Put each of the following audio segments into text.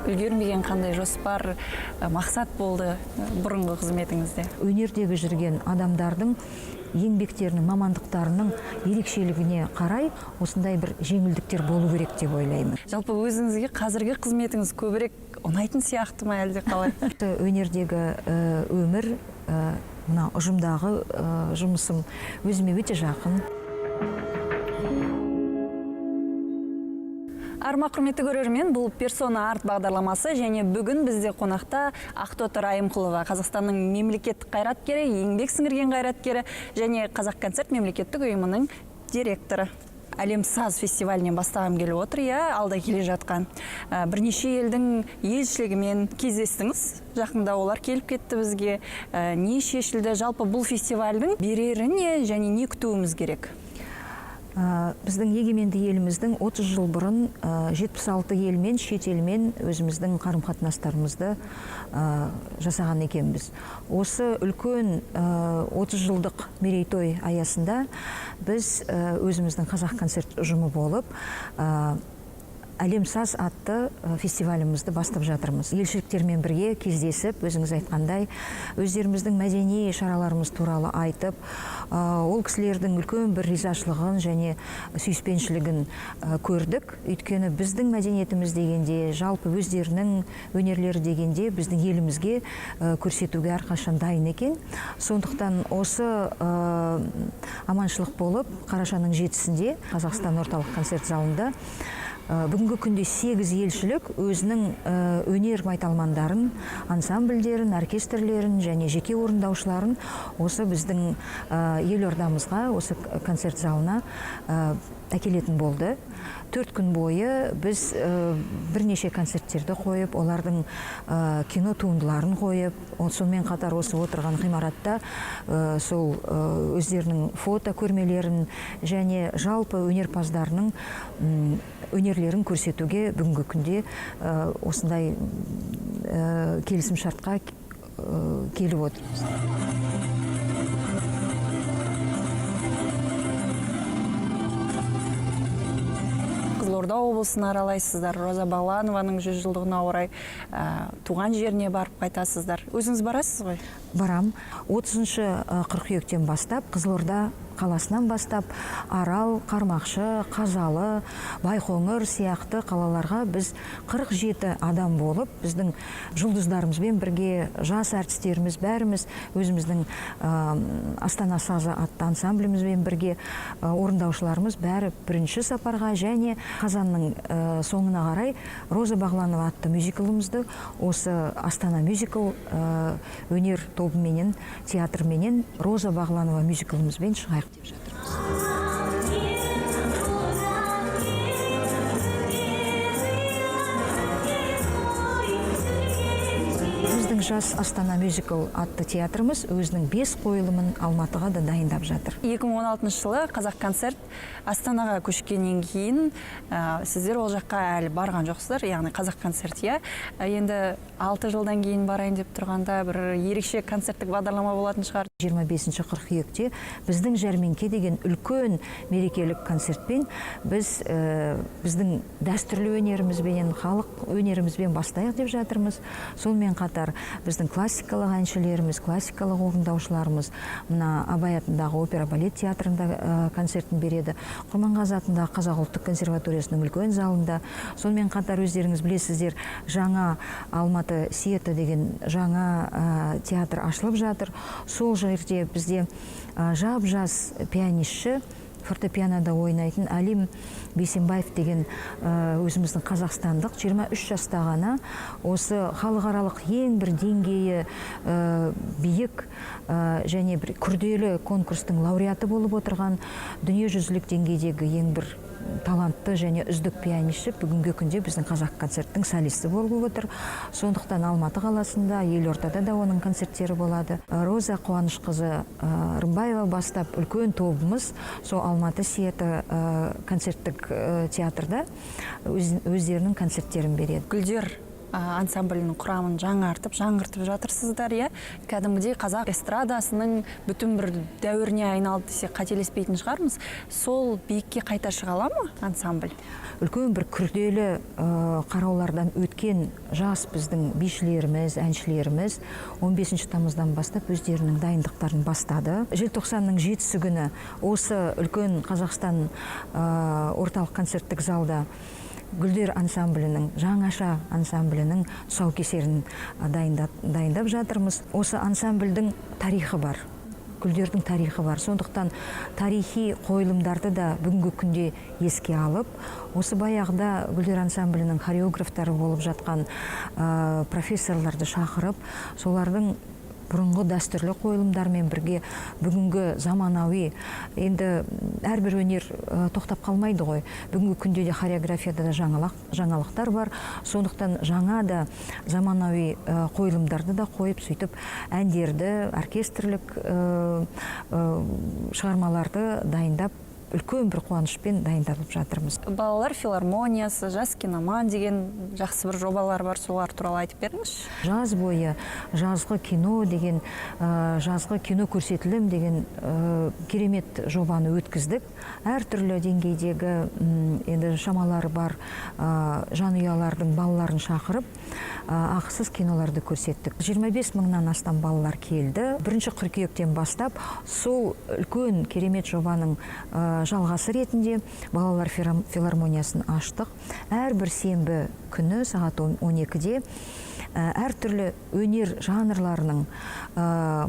үлгермеген қандай жоспар, мақсат болды бұрынғы қызметіңізде? Өнердегі жүрген адамдардың еңбектерінің, мамандықтарының ерекшелігіне қарай осындай бір жеңілдіктер болу керек деп ойлаймын. Жалпы өзіңізге қазіргі қызметіңіз көбірек ұнайтын сияқты ма әлде қалай? Өнердегі өмір, мына ұжымдағы жұмысым өзіме өте жақын. Арма құрметті көрермен, бұл персона арт бағдарламасы және бүгін бізде қонақта Ақтоты Райымқұлова, Қазақстанның мемлекеттік қайраткері, еңбек сіңірген қайраткері және Қазақконцерт мемлекеттік ұйымының директоры. Әлем саз фестивалінен бастағым келіп отыр, алда келе жатқан. Бірнеше елдің елшілігімен кездестіңіз. Жақында олар келіп кетті бізге. Не шешілді? Жалпы бұл фестивальдің берері не және не күтуіміз керек? Біздің егеменді еліміздің 30 жыл бұрын 76 елмен, шет елмен өзіміздің қарым-қатынастарымызды жасаған екенбіз. Осы үлкен 30 жылдық мерейтой аясында біз өзіміздің Қазақконцерт ұжымы болып Әлем саз атты фестивалімізді бастап жатырмыз. Елшіліктермен бірге кездесіп, өзіңіз айтқандай, өздеріміздің мәдени шараларымыз туралы айтып, ол кісілердің үлкен бір ризашылығын және сүйіспеншілігін көрдік. Өйткені біздің мәдениетіміз дегенде, жалпы өздерінің өнерлері дегенде біздің елімізге көрсетуге әрқашан дайын екен. Сондықтан осы аманшылық болып, қарашаның 7-сінде Қазақстан орталық концерт залында бүгінгі күнде 8 елшілік өзінің өнер майталмандарын, ансамбльдерін, оркестрлерін және жеке орындаушыларын осы біздің елордамызға, осы концерт залына әкелетін болды. 4 күн бойы біз бірнеше концерттерді қойып, олардың кино туындыларын қойып, сонымен қатар осы отырған ғимаратта сол өздерінің фото көрмелерін және жалпы өнерпаздарының өнерлерін көрсетуге бүгінгі күнде осындай келісім шартқа келіп отырмыз. Қызылорда облысын аралайсыздар, Роза Бағланованың 100 жылдығына орай туған жеріне барып қайтасыздар. Өзіңіз барасыз ғой? Барам. 30 қыркүйектен бастап, Қызылорда қаласынан бастап, Арал, Қармақшы, Қазалы, Байқоңыр сияқты қалаларға біз 47 адам болып, біздің жұлдыздарымызбен бірге, жас әртістеріміз бәріміз өзіміздің Астана сазы атты ансамблімізбен бірге, орындаушыларымыз бәрі бірінші сапарға және қазанның соңына қарай Роза Бағланова атты мюзиклымызды осы Астана мюзикл өнер тобыменен, театрменен Роза Бағланова мюзиклымызбен шығайық деп жатырмыз. Біздің жас Астана мюзикл атты театрымыз өзінің 5 қойылымын Алматыға да дайындап жатыр. 2016 жылы Қазақконцерт Астанаға көшкеннен кейін сіздер ол жаққа әлі барған жоқсыздар, яғни Қазақконцерт. Енді 6 жылдан кейін барайын деп тұрғанда бір ерекше концерттік бағдарлама болатын шығар. 25 қыркүйекте біздің жәрмеңке деген үлкен мерекелік концертпен біздің дәстүрлі өнерімізбен, халық өнерімізбен бастайық деп жатырмыз. Сонымен қатар біздің классикалық әншілеріміз, классикалық орындаушыларымыз мына Абай атындағы опера балет театрында концертін береді. Құрманғазы атындағы Қазақ ұлттық консерваториясының үлкен залында. Сонымен қатар өздеріңіз білесіздер, жаңа Алматы Сиета деген жаңа театр ашылып жатыр. Сол жерде бізде жап-жас пианистші, фортепианода ойнайтын Әлим Бейсенбаев деген өзіміздің қазақстандық 23 жаста ғана осы халықаралық ең бір деңгейі биік және бір күрделі конкурстың лауреаты болып отырған дүниежүзілік деңгейдегі ең бір талантты және үздік пианистші бүгінгі күнде біздің Қазақконцерттің солисті болып отыр. Сондықтан Алматы қаласында, елордада да оның концерттері болады. Роза Қуанышқызы Рымбаева бастап үлкен тобымыз сол Алматы Сиета концерттік театрда өздерінің концерттерін береді. Гүлдер ансамблінің құрамын жаңғыртып жатырсыздар, иә. Кәдімгідей қазақ эстрадасының бүтін бір дәуіріне айналды десе қателеспейтін шығармыз. Сол биікке қайта шыға ала ма ансамбль? Үлкен бір күрделі қараулардан өткен жас біздің бишілеріміз, әншілеріміз 15 тамыздан бастап өздерінің дайындықтарын бастады. Желтоқсанның 7-сі күні осы үлкен Қазақстан орталық концерттік залда Гүлдер ансамблінің, жаңаша ансамблінің тұсаукесерін дайындап жатырмыз. Осы ансамбльдің тарихы бар. Гүлдердің тарихы бар. Сондықтан тарихи қойылымдарды да бүгінгі күнде еске алып, осы баяғыда Гүлдер ансамблінің хореографтары болып жатқан профессорларды шақырып, солардың бұрынғы дәстүрлі қойылымдармен бірге бүгінгі заманауи, енді әрбір өнер тоқтап қалмайды ғой. Бүгінгі күнде де хореографияда да жаңалықтар бар. Сондықтан жаңа да заманауи қойылымдарды да қойып, сөйтіп әндерді, оркестрлік шығармаларды дайындап, үлкен бір қуанышпен дайындалып жатырмыз. Балалар филармониясы, жас киноман деген жақсы бір жобалар бар, солар туралы айтып беріңізші. Жаз бойы жазғы кино деген, жазғы кино көрсетілім деген керемет жобаны өткіздік. Әртүрлі деңгейдегі енді шамалары бар жанұялардың балаларын шақырып, ақысыз киноларды көрсеттік. 25 мыңнан астам балалар келді. 1 қыркүйектен бастап сол үлкен керемет жобаның жалғасы ретінде балалар филармониясын аштық. Әрбір сенбі күні сағат 12-де әртүрлі өнер жанрларының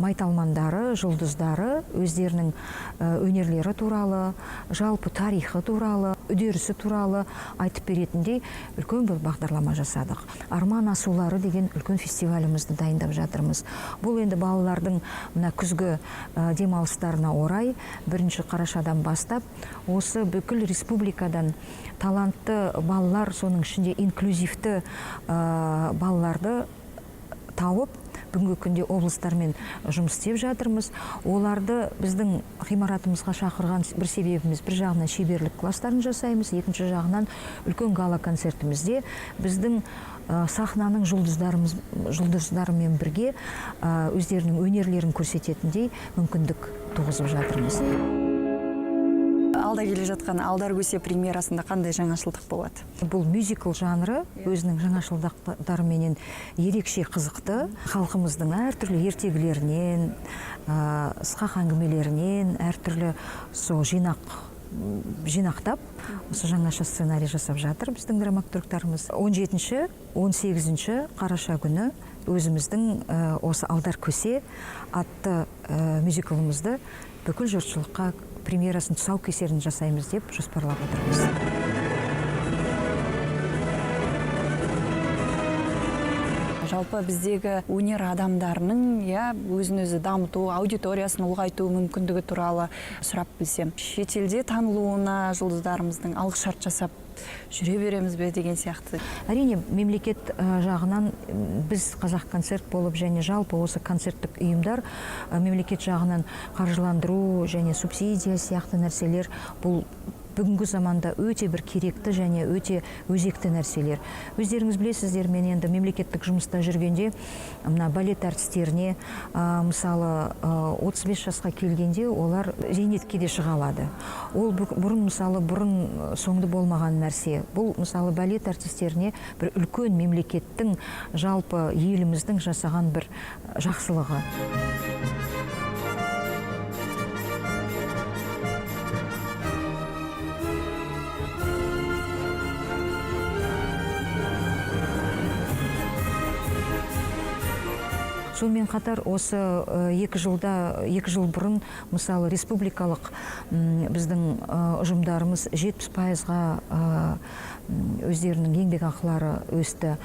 майталмандары, жұлдыздары өздерінің өнерлері туралы, жалпы тарихы туралы, үдерісі туралы айтып беретіндей үлкен бір бағдарлама жасадық. Арман асулары деген үлкен фестивалімізді дайындап жатырмыз. Бұл енді балалардың мына күзгі демалыстарына орай 1 қарашадан бастап осы бүкіл республикадан талантты балалар, соның ішінде инклюзивті балаларды тауып, бүгінгі күнде облыстармен жұмыс істеп жатырмыз. Оларды біздің ғимаратымызға шақырған бір себебіміз, бір жағынан шеберлік класстарын жасаймыз, екінші жағынан үлкен гала концертімізде біздің сахнаның жұлдыздарымен бірге өздерінің өнерлерін көрсететіндей мүмкіндік туғызып жатырмыз. Алда келе жатқан Алдар көсе премьерасында қандай жаңашылдық болады? Бұл мюзикл жанры өзінің жаңашылдықтарыменен ерекше қызықты. Халқымыздың әртүрлі ертегілерінен, ысқақ әңгімелерінен әртүрлі сол жинақтап, осы жаңаша сценарий жасап жатыр біздің драматургтарымыз. 17-18 қараша күні өзіміздің осы Алдар көсе атты мюзиклымызды бүкіл жұртшылыққа премьерасын тұсаукесерін жасаймыз деп жоспарлап отырмыз. Жалпы біздегі өнер адамдарының өзін-өзі дамыту, аудиториясын ұлғайту мүмкіндігі туралы сұрап білсем. Шетелде танылуына жұлдыздарымыздың алғышарт жасап жүре береміз бе деген сияқты. Әрине, мемлекет жағынан біз Қазақ концерт болып және жалпы осы концерттік ұйымдар мемлекет жағынан қаржыландыру және субсидия сияқты нәрселер бұл бүгінгі заманда өте бір керекті және өте өзекті нәрселер. Өздеріңіз білесіздер, мен енді мемлекеттік жұмыста жүргенде, мына балет әртістеріне, мысалы, 35 жасқа келгенде олар зейнетке де шыға алады. Ол бұрын соңды болмаған нәрсе. Бұл мысалы балет әртістеріне бір үлкен мемлекеттің жалпы еліміздің жасаған бір жақсылығы. Сонымен қатар осы 2 жыл бұрын мысалы республикалық біздің ұжымдарымыз 70%-ға өздерінің еңбек ақылары өсті.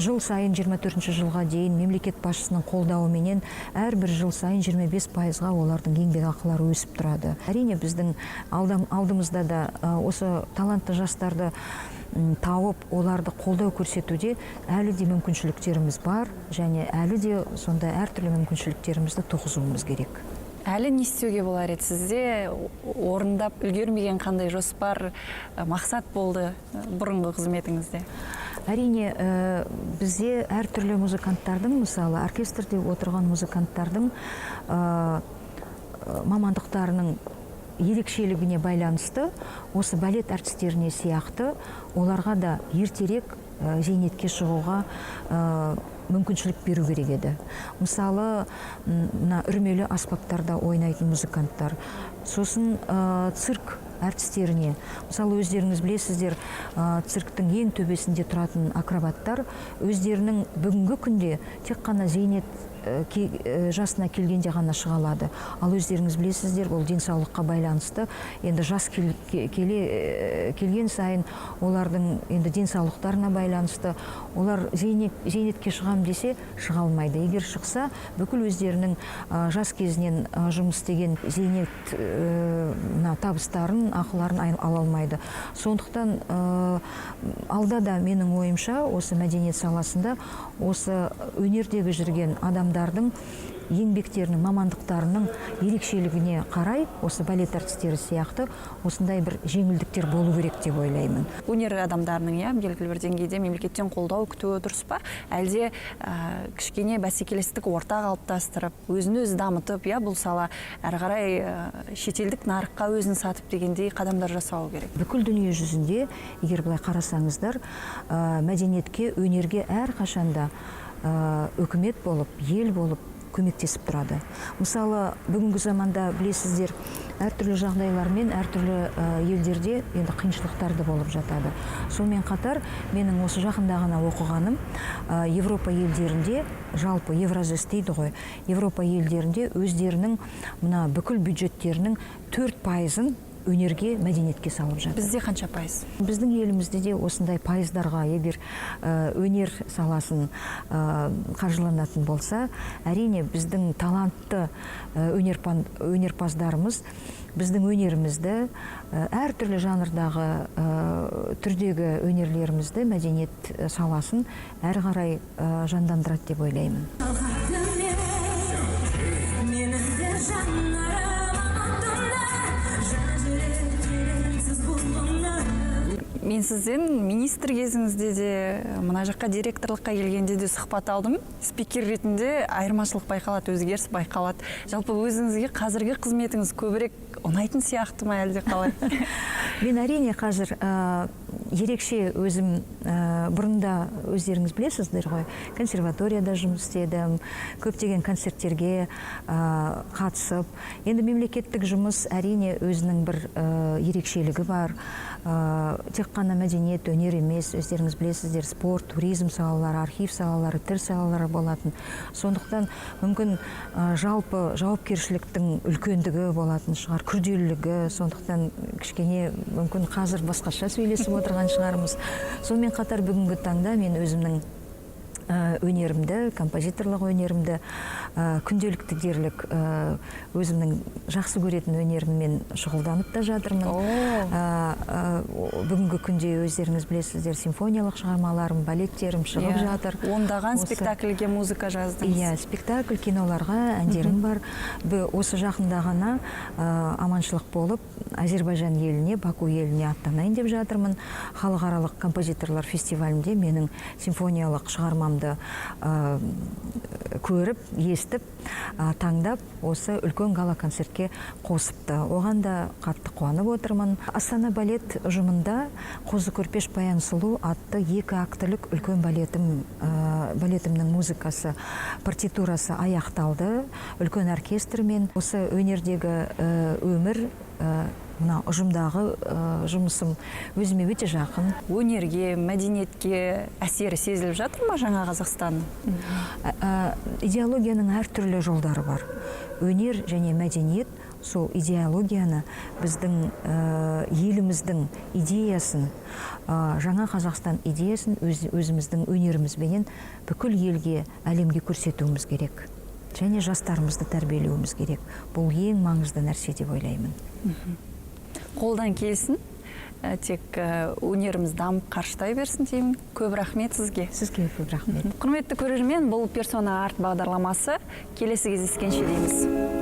Жыл сайын 24 жылға дейін мемлекет басшысының қолдауыменен әрбір жыл сайын 25%-ға олардың еңбек ақылары өсіп тұрады. Әрине біздің алдымызда да осы талантты жастарды тауып, оларды қолдау көрсетуде әлі де мүмкіншіліктеріміз бар, және әлі де сонда әртүрлі мүмкіншіліктерімізді туғызуымыз керек. Әлі не істеуге болар еді? Сізде орындап үлгермеген қандай жоспар, мақсат болды бұрынғы қызметіңізде? Әрине, бізде әртүрлі музыканттардың, мысалы оркестрде отырған музыканттардың мамандықтарының ерекшелігіне байланысты осы балет әртістеріне сияқты оларға да ертерек зейнетке шығуға мүмкіншілік беру керек еді. Мысалы, мына үрмелі аспаптарда ойнайтын музыканттар, сосын цирк әртістеріне, мысалы өздеріңіз білесіздер, цирктің ең төбесінде тұратын акробаттар өздерінің бүгінгі күнде тек қана зейнет жасына келгенде ғана шыға алады. Ал өздеріңіз білесіздер, ол денсаулыққа байланысты, енді жас келген сайын олардың енді денсаулықтарына байланысты, олар зейнетке шығам десе шыға алмайды. Егер шықса, бүкіл өздерінің жас кезінен жұмыс істеген зейнет табыстарын, ақыларын ала алмайды. Сондықтан алда да менің ойымша осы мәдениет саласында осы өнердегі жүрген адамдардың еңбектерінің, мамандықтарының ерекшелігіне қарай, осы балет әртістері сияқты осындай бір жеңілдіктер болу керек деп ойлаймын. Өнер адамдарының белгілі бір деңгейде мемлекеттен қолдау күтуі дұрыс па? Әлде кішкене бәсекелестік орта қалыптастырып, өзін өзі дамытып, бұл сала әрі қарай шетелдік нарыққа өзін сатып дегендей қадамдар жасау керек. Бүкіл дүние жүзінде, егер былай қарасаңыздар, мәдениетке, өнерге әрқашанда үкімет болып, ел болып көмектесіп тұрады. Мысалы, бүгінгі заманда білесіздер, әртүрлі жағдайлармен әртүрлі елдерде енді қиыншылықтарды болып жатады. Сонымен қатар, менің осы жақында ғана оқығаным, Европа елдерінде, жалпы Евразес дейді ғой, Европа елдерінде өздерінің мына бүкіл бюджеттерінің 4%-ын өнерге, мәдениетке салып жатыр. Бізде қанша пайыз? Біздің елімізде де осындай пайыздарға егер өнер саласын қаржыланатын болса, әрине біздің талантты өнерпаздарымыз біздің өнерімізді, әртүрлі жанрдағы түрдегі өнерлерімізді, мәдениет саласын әрі қарай жандандырады деп ойлаймын. Мен сізден министр кезіңізде де, мына жаққа директорлыққа келгенде де сұхбат алдым. Спикер ретінде айырмашылық байқалады, өзгеріс байқалады. Жалпы өзіңізге қазіргі қызметіңіз көбірек ұнайтын сияқты ма, әлде қалай? Мен әрине қазір ерекше өзім бұрында өздеріңіз білесіздер ғой, консерваторияда жұмыс істедім, көптеген концерттерге қатысып. Енді мемлекеттік жұмыс әрине өзінің бір ерекшелігі бар. Тек қана мәдениет, өнер емес, өздеріңіз білесіздер, спорт, туризм салалары, архив салалары, тіл салалары болатын. Сондықтан мүмкін жалпы жауапкершіліктің үлкендігі болатын шығар, күрделілігі, сондықтан кішкене мүмкін қазір басқаша сөйлесіп отырған шығармыз. Сонымен қатар бүгінгі таңда мен өзімнің өнерімді, композиторлық өнерімді, күнделікті дерлік өзімнің жақсы көретін өнеріммен шұғылданып та жатырмын. Бүгінгі күнде өздеріңіз білесіздер, симфониялық шығармаларым, балеттерім шығып жатыр. Ондаған спектакльге музыка жаздыңыз. Иә, спектакль, киноларға әндерім бар. Осы жақында ғана аманшылық болып, Азербайжан еліне, Баку еліне аттанайын деп жатырмын. Халықаралық композиторлар фестивалінде менің симфониялық шығармамды көріп, естіп, таңдап, осы үлкен гала-концертке қосыпты. Оған да қатты қуанып отырмын. Астана балет ұжымында Қозы Көрпеш Баян Сұлу атты 2 актілік үлкен балетімнің музыкасы, партитурасы аяқталды. Үлкен оркестрмен осы өнердегі өмір, мына ұжымдағы жұмысым өзіме өте жақын. Өнерге, мәдениетке әсері сезіліп жатыр ма жаңа Қазақстан? Идеологияның әртүрлі жолдары бар. Өнер және мәдениет сол идеологияны, біздің еліміздің идеясын, жаңа Қазақстан идеясын өзіміздің өнерімізбенен бүкіл елге, әлемге көрсетуіміз керек. Және жастарымызды тәрбиелеуіміз керек. Бұл ең маңызды нәрсе деп ойлаймын. Қолдан келсін, тек өнеріміз дамып қарыштай берсін деймін. Көп рахмет сізге. Сізге көп рахмет. Құрметті көрермен, бұл персона арт бағдарламасы. Келесі кездескенше дейміз.